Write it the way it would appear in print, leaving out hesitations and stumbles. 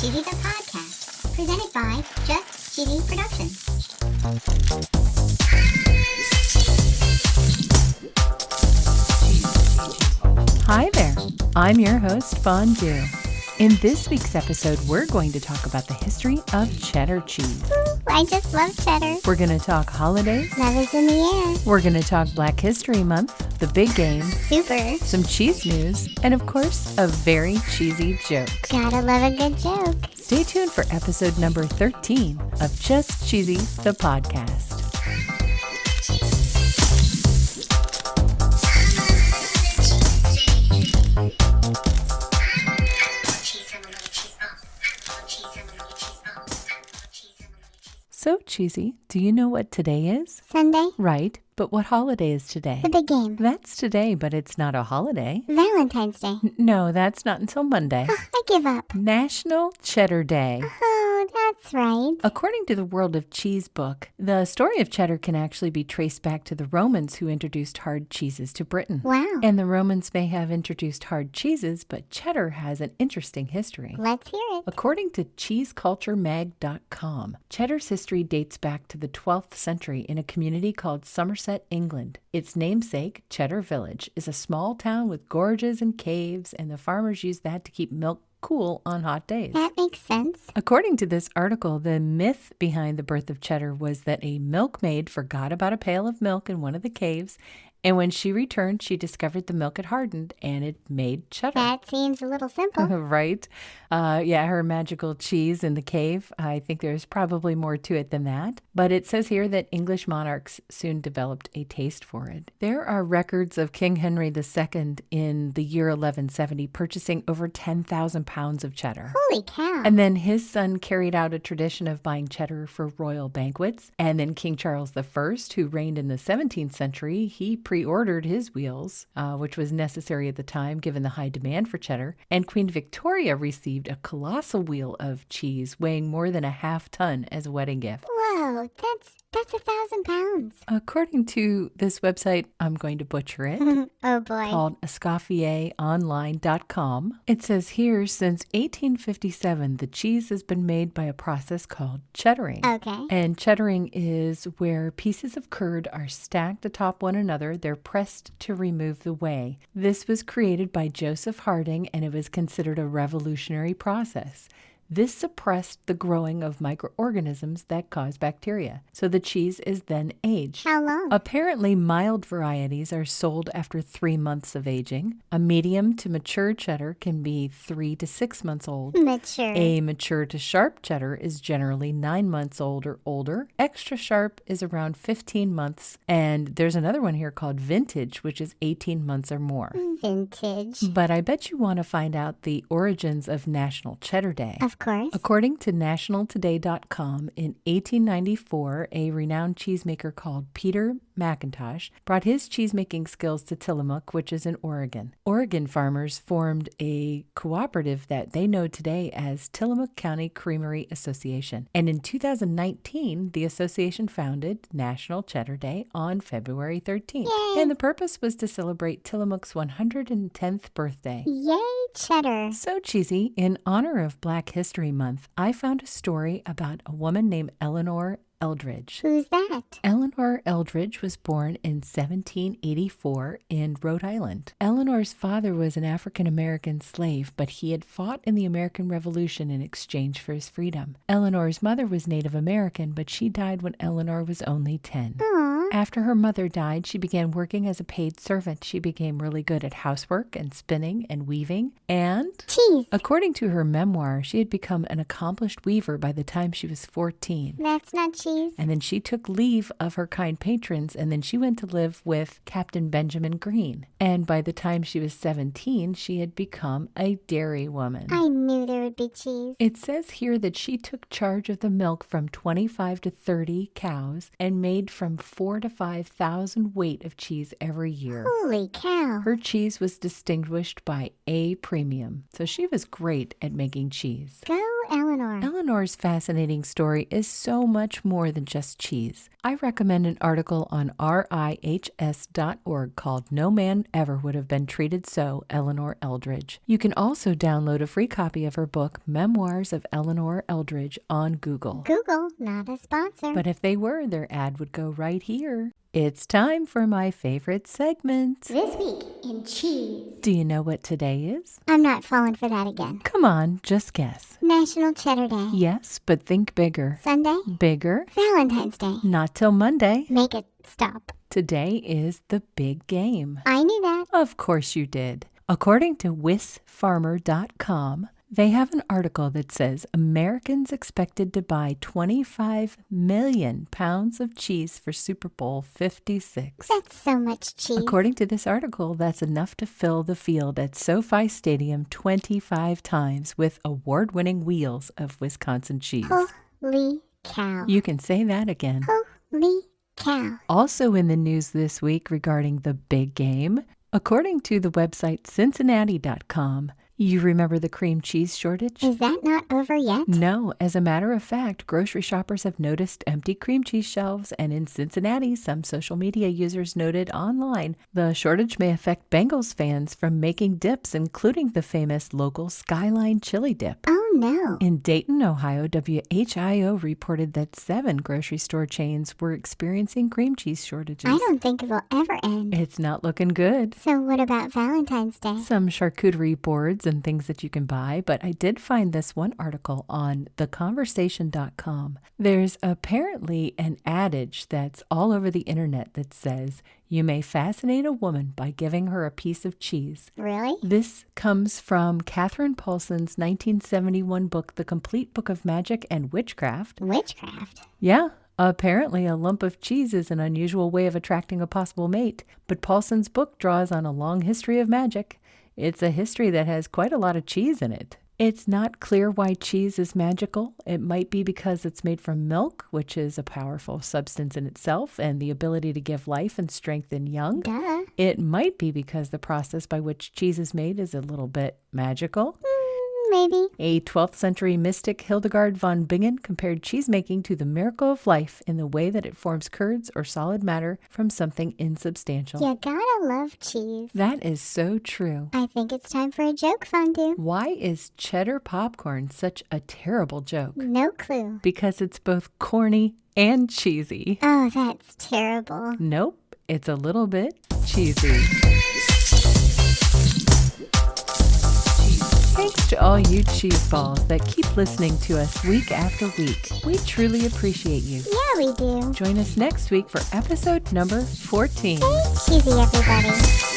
Cheesy the Podcast, presented by Just Cheesy Productions. Hi there, I'm your host, Fondue. In this week's episode, we're going to talk about the history of cheddar cheese. Ooh, I just love cheddar. We're going to talk holidays. Love is in the air. We're going to talk Black History Month, the big game, Super. some cheese news, and of course, a very cheesy joke. Gotta love a good joke. Stay tuned for episode number 13 of Just Cheesy, the podcast. So, Cheesy, do you know what today is? Sunday. Right, but what holiday is today? The big game. That's today, but it's not a holiday. Valentine's Day. No, that's not until Monday. I give up. National Cheddar Day. Oh, that's right. According to the World of Cheese book, the story of cheddar can actually be traced back to the Romans who introduced hard cheeses to Britain. Wow. And the Romans may have introduced hard cheeses, but cheddar has an interesting history. Let's hear it. According to cheeseculturemag.com, cheddar's history dates back to the 12th century in a community called Somerset, England. Its namesake, Cheddar Village, is a small town with gorges and caves, and the farmers used that to keep milk cool on hot days. That makes sense. According to this article, the myth behind the birth of cheddar was that a milkmaid forgot about a pail of milk in one of the caves, and when she returned, she discovered the milk had hardened and it made cheddar. That seems a little simple. Right? Her magical cheese in the cave. I think there's probably more to it than that. But it says here that English monarchs soon developed a taste for it. There are records of King Henry II in the year 1170 purchasing over 10,000 pounds of cheddar. Holy cow. And then his son carried out a tradition of buying cheddar for royal banquets. And then King Charles I, who reigned in the 17th century, he pre-ordered his wheels, which was necessary at the time given the high demand for cheddar. And Queen Victoria received a colossal wheel of cheese weighing more than a half ton as a wedding gift. Whoa, that's 1,000 pounds. According to this website, I'm going to butcher it. Oh boy. Called escoffieronline.com. It says here, since 1857, the cheese has been made by a process called cheddaring. Okay. And cheddaring is where pieces of curd are stacked atop one another. They're pressed to remove the whey. This was created by Joseph Harding, and it was considered a revolutionary process. This suppressed the growing of microorganisms that cause bacteria. So the cheese is then aged. How long? Apparently, mild varieties are sold after 3 months of aging. A medium to mature cheddar can be 3 to 6 months old. Mature. A mature to sharp cheddar is generally 9 months old or older. Extra sharp is around 15 months. And there's another one here called vintage, which is 18 months or more. Vintage. But I bet you want to find out the origins of National Cheddar Day. Of course. According to nationaltoday.com, in 1894, a renowned cheesemaker called Peter McIntosh brought his cheesemaking skills to Tillamook, which is in Oregon. Oregon farmers formed a cooperative that they know today as Tillamook County Creamery Association. And in 2019, the association founded National Cheddar Day on February 13th. Yay. And the purpose was to celebrate Tillamook's 110th birthday. Yay, cheddar. So cheesy, in honor of Black History Month, I found a story about a woman named Eleanor Eldridge. Who's that? Eleanor Eldridge was born in 1784 in Rhode Island. Eleanor's father was an African-American slave, but he had fought in the American Revolution in exchange for his freedom. Eleanor's mother was Native American, but she died when Eleanor was only 10. Aww. After her mother died, she began working as a paid servant. She became really good at housework and spinning and weaving. And Cheese. according to her memoir, she had become an accomplished weaver by the time she was 14. That's not cheese. And then she took leave of her kind patrons, and then she went to live with Captain Benjamin Green. And by the time she was 17, she had become a dairy woman. I knew there would be cheese. It says here that she took charge of the milk from 25 to 30 cows and made from 4 to 5,000 weight of cheese every year. Holy cow. Her cheese was distinguished by A premium. So she was great at making cheese. Go, Eleanor. Eleanor. Eleanor's fascinating story is so much more than just cheese. I recommend an article on rihs.org called No Man Ever Would Have Been Treated So, Eleanor Eldridge. You can also download a free copy of her book, Memoirs of Eleanor Eldridge, on Google. Google, not a sponsor. But if they were, their ad would go right here. It's time for my favorite segment. This week in cheese. Do you know what today is? I'm not falling for that again. Come on, just guess. National Cheddar Day. Yes, but think bigger. Sunday. Bigger. Valentine's Day. Not till Monday. Make it stop. Today is the big game. I knew that. Of course you did. According to WisFarmer.com, they have an article that says Americans expected to buy 25 million pounds of cheese for Super Bowl 56. That's so much cheese. According to this article, that's enough to fill the field at SoFi Stadium 25 times with award-winning wheels of Wisconsin cheese. Holy cow. You can say that again. Holy cow. Also in the news this week regarding the big game, according to the website Cincinnati.com, you remember the cream cheese shortage? Is that not over yet? No. As a matter of fact, grocery shoppers have noticed empty cream cheese shelves, and in Cincinnati, some social media users noted online the shortage may affect Bengals fans from making dips, including the famous local Skyline chili dip. Oh, no. In Dayton, Ohio, WHIO reported that 7 grocery store chains were experiencing cream cheese shortages. I don't think it will ever end. It's not looking good. So what about Valentine's Day? Some charcuterie boards and things that you can buy, but I did find this one article on theconversation.com. There's apparently an adage that's all over the internet that says, you may fascinate a woman by giving her a piece of cheese. Really? This comes from Catherine Paulson's 1971 book, The Complete Book of Magic and Witchcraft. Witchcraft? Yeah. Apparently, a lump of cheese is an unusual way of attracting a possible mate, but Paulson's book draws on a long history of magic. It's a history that has quite a lot of cheese in it. It's not clear why cheese is magical. It might be because it's made from milk, which is a powerful substance in itself, and the ability to give life and strengthen young. Duh. It might be because the process by which cheese is made is a little bit magical. Maybe. A 12th century mystic, Hildegard von Bingen, compared cheesemaking to the miracle of life in the way that it forms curds or solid matter from something insubstantial. You gotta love cheese. That is so true. I think it's time for a joke, Fondue. Why is cheddar popcorn such a terrible joke? No clue. Because it's both corny and cheesy. Oh, that's terrible. Nope, it's a little bit cheesy. Thanks to all you cheese balls that keep listening to us week after week. We truly appreciate you. Yeah, we do. Join us next week for episode number 14. Stay cheesy, everybody.